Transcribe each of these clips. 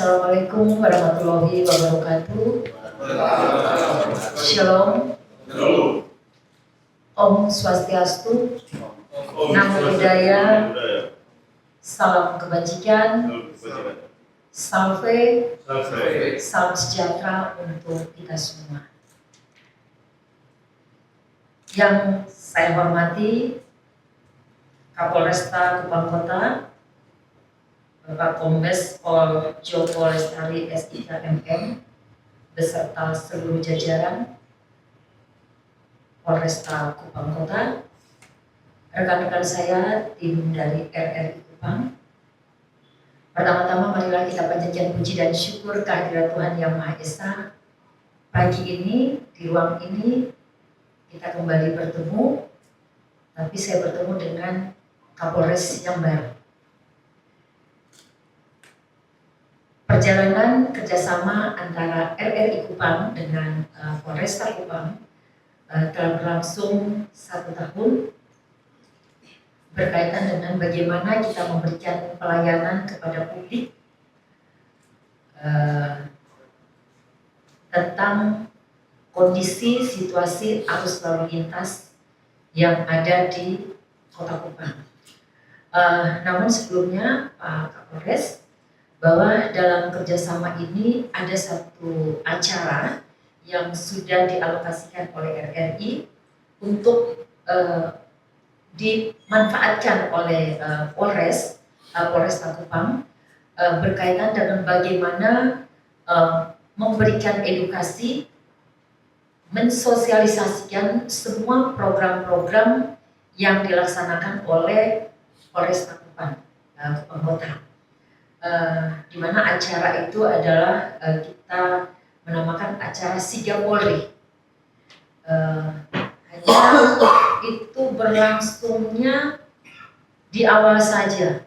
Assalamualaikum warahmatullahi wabarakatuh. Shalom. Om Swastiastu. Namo Buddhaya. Salam kebajikan. Salve. Salam sejahtera untuk kita semua. Yang saya hormati Kapolresta Kupang Kota, Bapak Kombes Pol Joko Lestari SIK MM beserta seluruh jajaran Polresta Kupang Kota, rekan-rekan saya tim dari RRI Kupang. Pertama-tama marilah kita panjatkan puji dan syukur kehadirat Tuhan Yang Maha Esa. Pagi ini di ruang ini kita kembali bertemu, tapi saya bertemu dengan Kapolres yang baru. Perjalanan kerjasama antara RRI Kupang dengan Polresta Kupang telah berlangsung 1 tahun berkaitan dengan bagaimana kita memberikan pelayanan kepada publik tentang kondisi situasi arus lalu lintas yang ada di Kota Kupang. Namun sebelumnya Pak Kapolres, bahwa dalam kerjasama ini ada satu acara yang sudah dialokasikan oleh RRI untuk dimanfaatkan oleh Polresta Kupang berkaitan dengan bagaimana memberikan edukasi, mensosialisasikan semua program-program yang dilaksanakan oleh Polresta Kupang Kota. Di mana acara itu adalah kita menamakan acara Siga Polri. Hanya itu berlangsungnya di awal saja.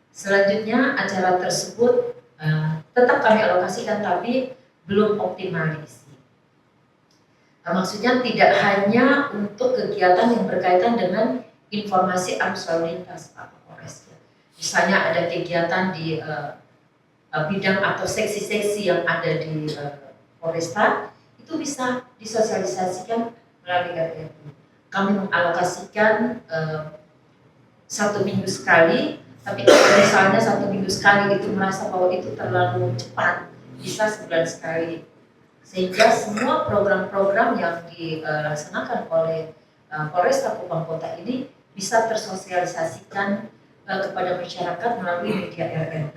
Selanjutnya acara tersebut tetap kami alokasikan tapi belum optimal diisi. Maksudnya tidak hanya untuk kegiatan yang berkaitan dengan informasi arus lalu lintas, Pak Kapolres. Misalnya ada kegiatan di bidang atau seksi-seksi yang ada di Polresta, itu bisa disosialisasikan melalui RRI. Kami mengalokasikan 1 minggu sekali, tapi kalau misalnya 1 minggu sekali itu merasa bahwa itu terlalu cepat, bisa sebulan sekali. Sehingga semua program-program yang dilaksanakan oleh Polresta Kupang Kota ini bisa tersosialisasikan kepada masyarakat melalui media RRI.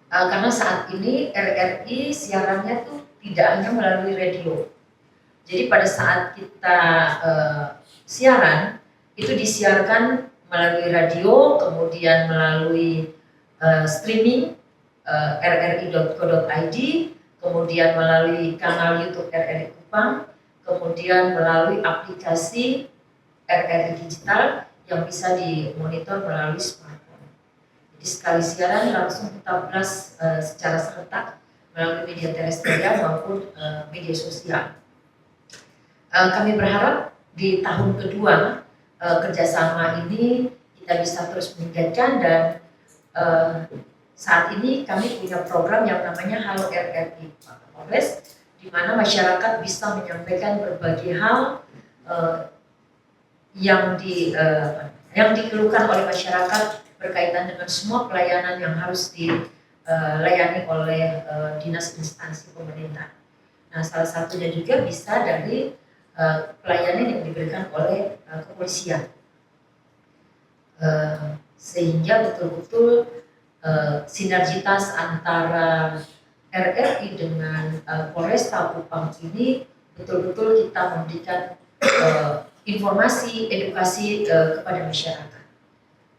Karena saat ini RRI siarannya tuh tidak hanya melalui radio. Jadi pada saat kita siaran itu disiarkan melalui radio, kemudian melalui streaming rri.co.id, kemudian melalui kanal YouTube RRI Kupang, kemudian melalui aplikasi RRI Digital yang bisa dimonitor melalui smartphone. Jadi sekali siaran langsung kita blast secara serentak melalui media terestrial maupun media sosial. Kami berharap di tahun kedua kerjasama ini kita bisa terus meningkatkan dan saat ini kami punya program yang namanya Halo RRI Pak Kapolres, di mana masyarakat bisa menyampaikan berbagai hal yang dikeluhkan oleh masyarakat berkaitan dengan semua pelayanan yang harus dilayani oleh dinas instansi pemerintah. Nah, salah satunya juga bisa dari pelayanan yang diberikan oleh kepolisian, sehingga betul-betul sinergitas antara RRI dengan Polresta Kupang ini betul-betul kita memberikan informasi, edukasi kepada masyarakat,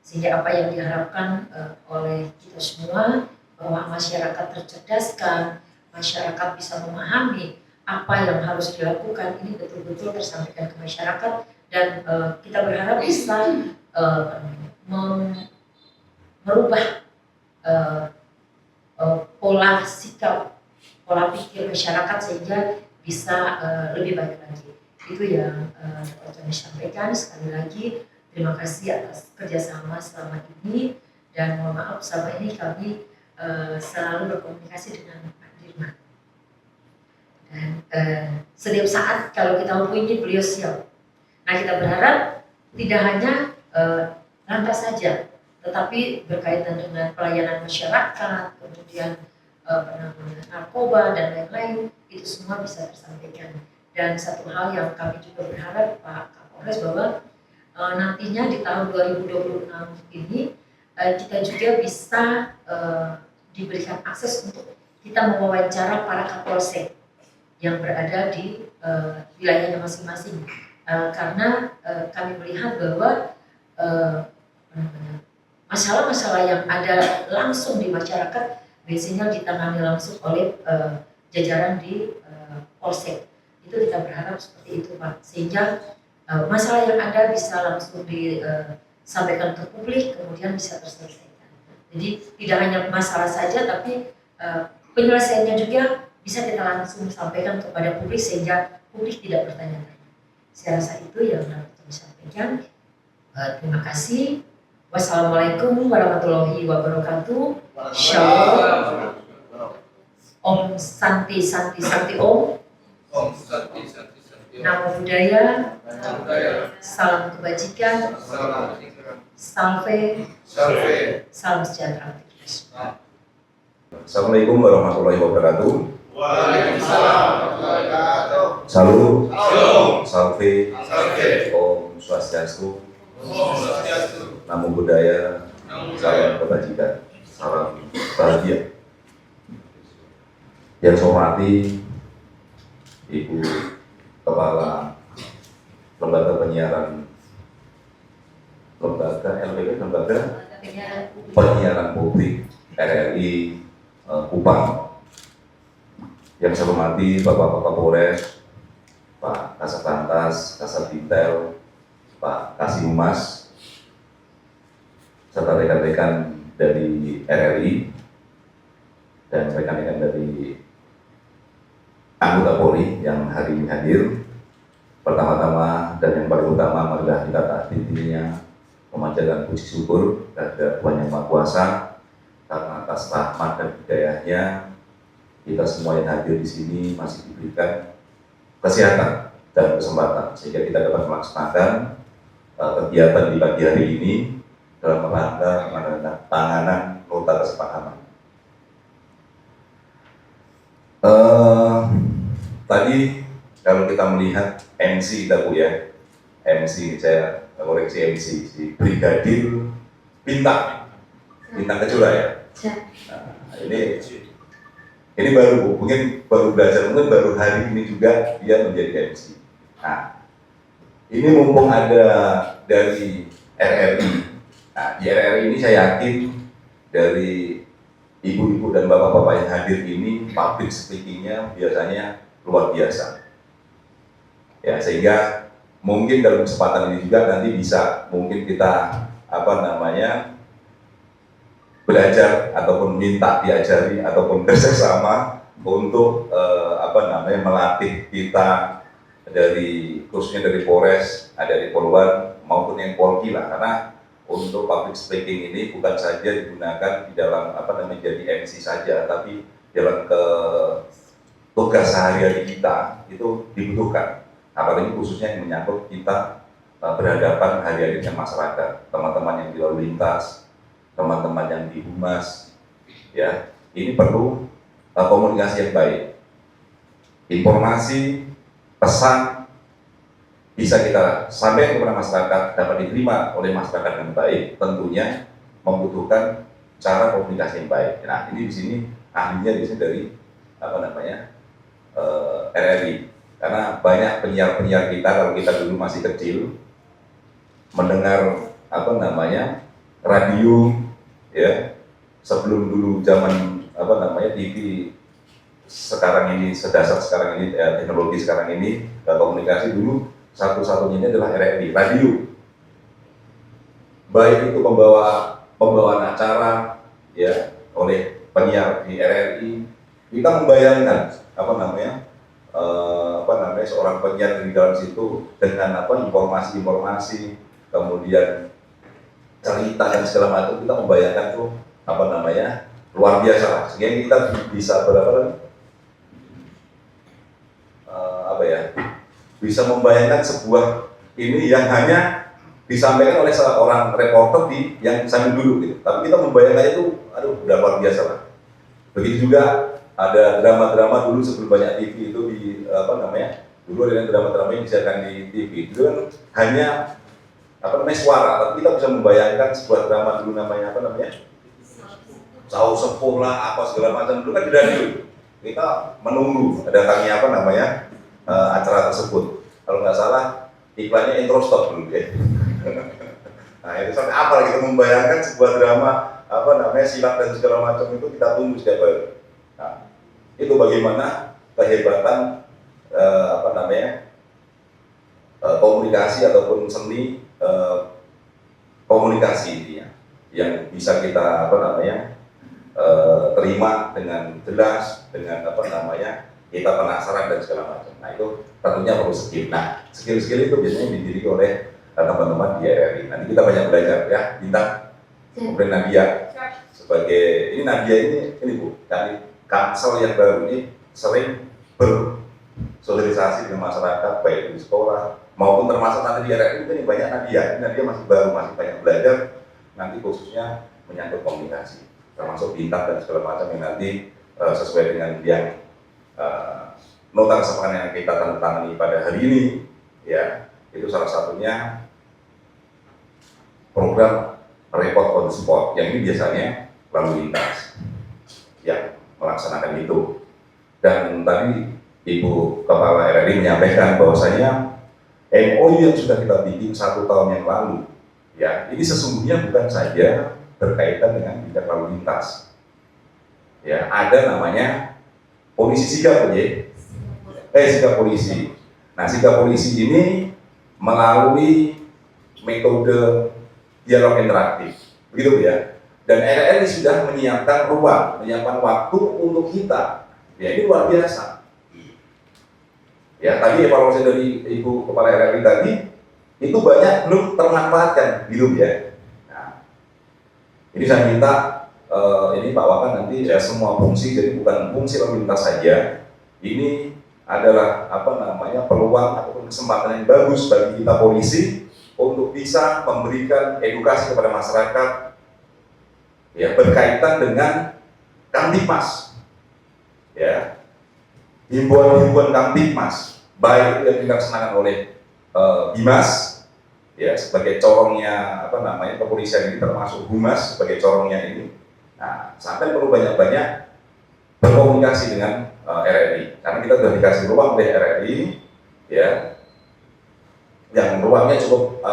sehingga apa yang diharapkan oleh kita semua bahwa masyarakat tercerdaskan, masyarakat bisa memahami apa yang harus dilakukan, ini betul-betul tersampaikan ke masyarakat dan kita berharap bisa merubah pola sikap, pola pikir masyarakat sehingga bisa lebih baik lagi. Itu yang dapat kami sampaikan. Sekali lagi terima kasih atas kerjasama selama ini dan mohon maaf selama ini kami selalu berkomunikasi dengan Pak Dirman. Dan setiap saat kalau kita hubungi beliau siap. Nah, kita berharap tidak hanya lantas saja, tetapi berkaitan dengan pelayanan masyarakat, kemudian penanganan narkoba dan lain-lain, itu semua bisa tersampaikan. Dan satu hal yang kami juga berharap Pak Kapolres bahwa nantinya di tahun 2026 ini kita juga bisa diberikan akses untuk kita mewawancara para kapolsek yang berada di wilayahnya masing-masing, karena kami melihat bahwa masalah-masalah yang ada langsung di masyarakat biasanya ditangani langsung oleh jajaran di polsek. Itu kita berharap seperti itu Pak, sehingga masalah yang ada bisa langsung disampaikan ke publik, kemudian bisa terselesaikan. Jadi tidak hanya masalah saja, tapi penyelesaiannya juga bisa kita langsung sampaikan kepada publik sehingga publik tidak bertanya-tanya. Saya rasa itu yang dapat kami sampaikan. Terima kasih. Wassalamualaikum warahmatullahi wabarakatuh. Shalom. Om Santi Santi Santi Om. Om Santi Santi Santi Om. Namo Buddhaya. Salam kebajikan. Salve. Salam sejahtera. Assalamualaikum warahmatullahi wabarakatuh. Waalaikumsalam warahmatullahi wabarakatuh. Salam. Salve. Om Swastiastu. Om Swastiastu. Namo Buddhaya. Salam kebajikan. Salam bahagia. Yang saya hormati Ibu Kepala Lembaga Penyiaran Lembaga Penyiaran Publik RRI Kupang. Yang saya hormati Bapak Kapolres, Pak Kasatlantas, Kasatdintel, Pak Kasihumas, serta rekan-rekan dari RRI dan rekan-rekan dari anggota Polri yang hari ini hadir. Pertama-tama dan yang paling utama, marilah kita taati dirinya memanjatkan puji syukur kepada Tuhan Yang Maha Kuasa karena atas rahmat dan hidayahnya kita semua yang hadir di sini masih diberikan kesehatan dan kesempatan sehingga kita dapat melaksanakan kegiatan di pagi hari ini dalam rangka penanganan nota kesepakatan. Tadi kalau kita melihat MC kita Bu ya, MC saya koreksi MC si Brigadir Bintang Kejora ya. Nah, ini baru Bu, mungkin baru belajar, mungkin baru hari ini juga dia menjadi MC. Nah, ini mumpung ada dari RRI. Nah, di RRI ini saya yakin dari ibu-ibu dan bapak-bapak yang hadir ini public speaking-nya biasanya luar biasa. Ya, sehingga mungkin dalam kesempatan ini juga nanti bisa mungkin kita belajar ataupun minta diajari ataupun kerjasama untuk melatih kita dari khususnya dari Polres, dari Polwan maupun yang Polki lah, karena untuk public speaking ini bukan saja digunakan di dalam jadi MC saja, tapi dalam tugas sehari-hari kita itu dibutuhkan, apalagi khususnya yang menyangkut kita berhadapan hari-hari dengan masyarakat, teman-teman yang di lalu lintas, teman-teman yang di humas, ya ini perlu komunikasi yang baik, informasi, pesan bisa kita sampaikan kepada masyarakat, dapat diterima oleh masyarakat dengan baik, tentunya membutuhkan cara komunikasi yang baik. Nah ini di sini ahlinya di sini dari RRI, karena banyak penyiar-penyiar kita kalau kita dulu masih kecil mendengar radio ya, sebelum dulu zaman TV sekarang ini, sedasar sekarang ini, teknologi sekarang ini, komunikasi dulu satu-satunya ini adalah RRI, radio. Baik itu pembawaan acara ya oleh penyiar di RRI, kita membayangkan seorang penyiar di dalam situ dengan informasi-informasi, kemudian cerita dan segala macam, kita membayangkan tuh luar biasa. Sehingga kita bisa bisa membayangkan sebuah ini yang hanya disampaikan oleh seorang reporter yang sambil duduk gitu. Tapi kita membayangkannya itu, aduh, udah luar biasa lah. Begitu juga ada drama-drama dulu sebelum banyak TV itu dulu ada drama-drama yang disiarkan di TV itu kan hanya suara, tapi kita bisa membayangkan sebuah drama dulu namanya Saus Sepuh lah, apa segala macam dulu kan di radio. Kita menunggu datangnya acara tersebut. Kalau nggak salah iklannya intro stop dulu ya. Nah itu sampai apa lagi kita membayangkan sebuah drama silat dan segala macam itu kita tunggu setiap hari. Nah, itu bagaimana kehebatan komunikasi ataupun seni komunikasi ini ya, yang bisa kita terima dengan jelas, dengan kita penasaran dan segala macam. Nah itu tentunya perlu skill. Nah skill itu biasanya dimiliki oleh teman-teman di RRI. Nanti kita banyak belajar ya, Bintang, kemudian Nadia sebagai Nadia ini Bu, dari Kamsel yang baru ini sering bersosialisasi dengan masyarakat baik di sekolah maupun termasuk nanti di RRI ini banyak Nadia masih baru, masih banyak belajar nanti khususnya menyangkut komunikasi, termasuk Bintang dan segala macam yang nanti sesuai dengan yang nota kesepakatan yang kita tanda-tangani pada hari ini ya, itu salah satunya program report on the spot yang ini biasanya lalu lintas yang melaksanakan itu. Dan tadi Ibu Kepala RRI menyampaikan bahwasanya MOU yang sudah kita bikin 1 tahun yang lalu ya, ini sesungguhnya bukan saja berkaitan dengan bidang lalu lintas ya, ada namanya polisi sigap sigap polisi. Nah sigap polisi ini melalui metode dialog interaktif, begitu ya. Dan RRI sudah menyiapkan ruang, menyiapkan waktu untuk kita. Ya ini luar biasa. Ya tadi evaluasi dari Ibu Kepala RRI tadi itu banyak belum termanfaatkan, gitu ya. Nah, ini saya minta ini Pak Wakan nanti ya semua fungsi, jadi bukan fungsi lalu lintas saja. Ini adalah peluang ataupun kesempatan yang bagus bagi kita polisi untuk bisa memberikan edukasi kepada masyarakat ya berkaitan dengan Kamtipmas ya, himbauan Kamtipmas baik yang dilaksanakan oleh Bimas ya sebagai corongnya kepolisian ini, termasuk Humas sebagai corongnya ini. Nah, sampai perlu banyak-banyak berkomunikasi dengan RRI, karena kita sudah dikasih ruang oleh RRI ya, yang ruangnya cukup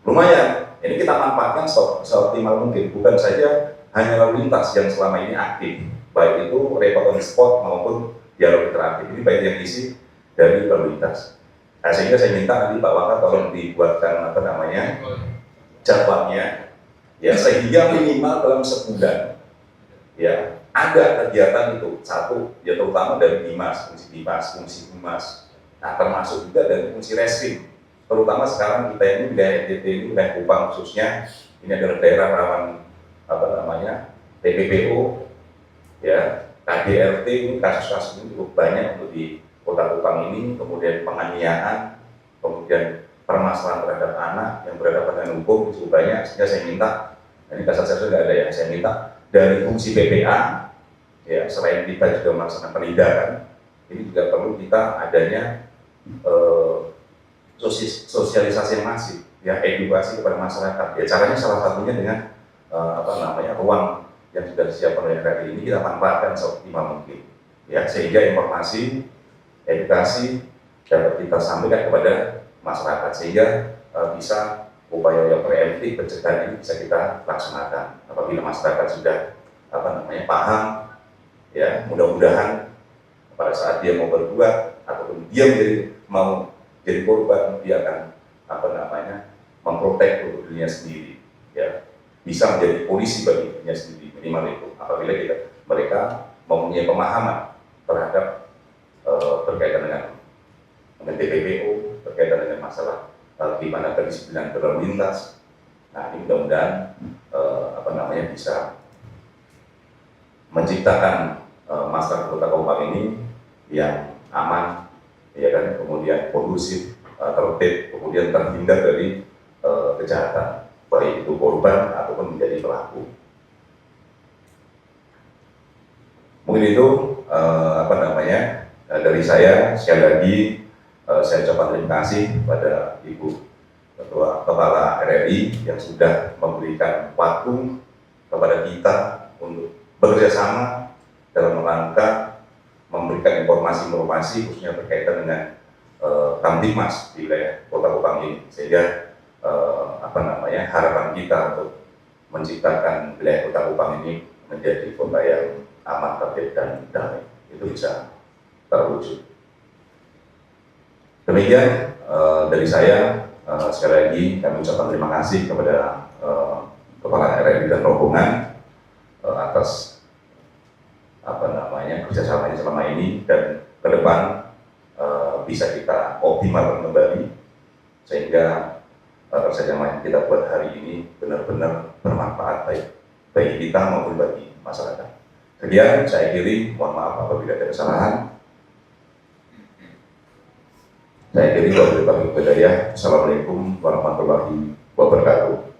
lumayan. Ini kita manfaatkan seoptimal mungkin, bukan saja hanya lalu lintas yang selama ini aktif, baik itu report on the spot maupun dialog interaktif, ini baik yang isi dari lalu lintas. Nah, sehingga saya minta nanti Pak Wakar tolong dibuatkan jadwalnya ya, sehingga minimal dalam sebulan ya ada kegiatan itu satu ya, terutama dari Bimas, fungsi Humas, nah termasuk juga dari fungsi reskrim, terutama sekarang kita ini wilayah NTT ini, wilayah Kupang khususnya, ini adalah daerah rawan TPPO ya, KDRT, ini kasus-kasus ini cukup banyak untuk di Kota Kupang ini, kemudian penganiayaan, kemudian permasalahan terhadap anak yang berhadapan dengan hukum cukup banyak. Sehingga saya minta, ini kasat saya sudah ada ya, saya minta dari fungsi PPA ya, selain kita juga melaksanakan penindakan, ini juga perlu kita adanya sosialisasi yang masif ya, edukasi kepada masyarakat ya. Caranya salah satunya dengan ruang yang sudah disiapkan oleh RRI ini kita manfaatkan seoptimal mungkin ya, sehingga informasi edukasi dapat kita sampaikan kepada masyarakat, sehingga bisa upaya yang preemptif pencegahan ini bisa kita laksanakan. Apabila masyarakat sudah paham ya, mudah-mudahan pada saat dia mau berbuat ataupun dia mau jadi korban, dia akan memprotek untuk dirinya sendiri ya, bisa menjadi polisi bagi dirinya sendiri minimal itu, apabila mereka mempunyai pemahaman terhadap berkaitan dengan TPPO, berkaitan dengan masalah di mana kedisiplinan berlalu lintas. Nah, ini mudah-mudahan bisa menciptakan masyarakat Kota Kupang ini yang aman, ya kan, kemudian kondusif, tertib, kemudian terhindar dari kejahatan, baik itu korban ataupun menjadi pelaku. Mungkin itu dari saya. Sekali lagi saya ucapkan terima kasih kepada Ibu Ketua Kepala RRI yang sudah memberikan waktu kepada kita untuk bekerja sama dalam rangka memberikan informasi-informasi khususnya berkaitan dengan Kamtibmas di wilayah Kota Kupang ini, sehingga harapan kita untuk menciptakan wilayah Kota Kupang ini menjadi kota yang aman, tertib, dan damai itu bisa terwujud. Demikian dari saya. Sekali lagi kami ucapkan terima kasih kepada Kepala RRI dan rombongan atas kerjasamanya selama ini, dan ke depan bisa kita optimalkan kembali sehingga kerjasama yang kita buat hari ini benar-benar bermanfaat baik bagi kita maupun bagi masyarakat. Sekian saya akhiri, mohon maaf apabila ada kesalahan. Saya akhiri, wabillahi taufiq wal hidayah. Assalamualaikum warahmatullahi wabarakatuh.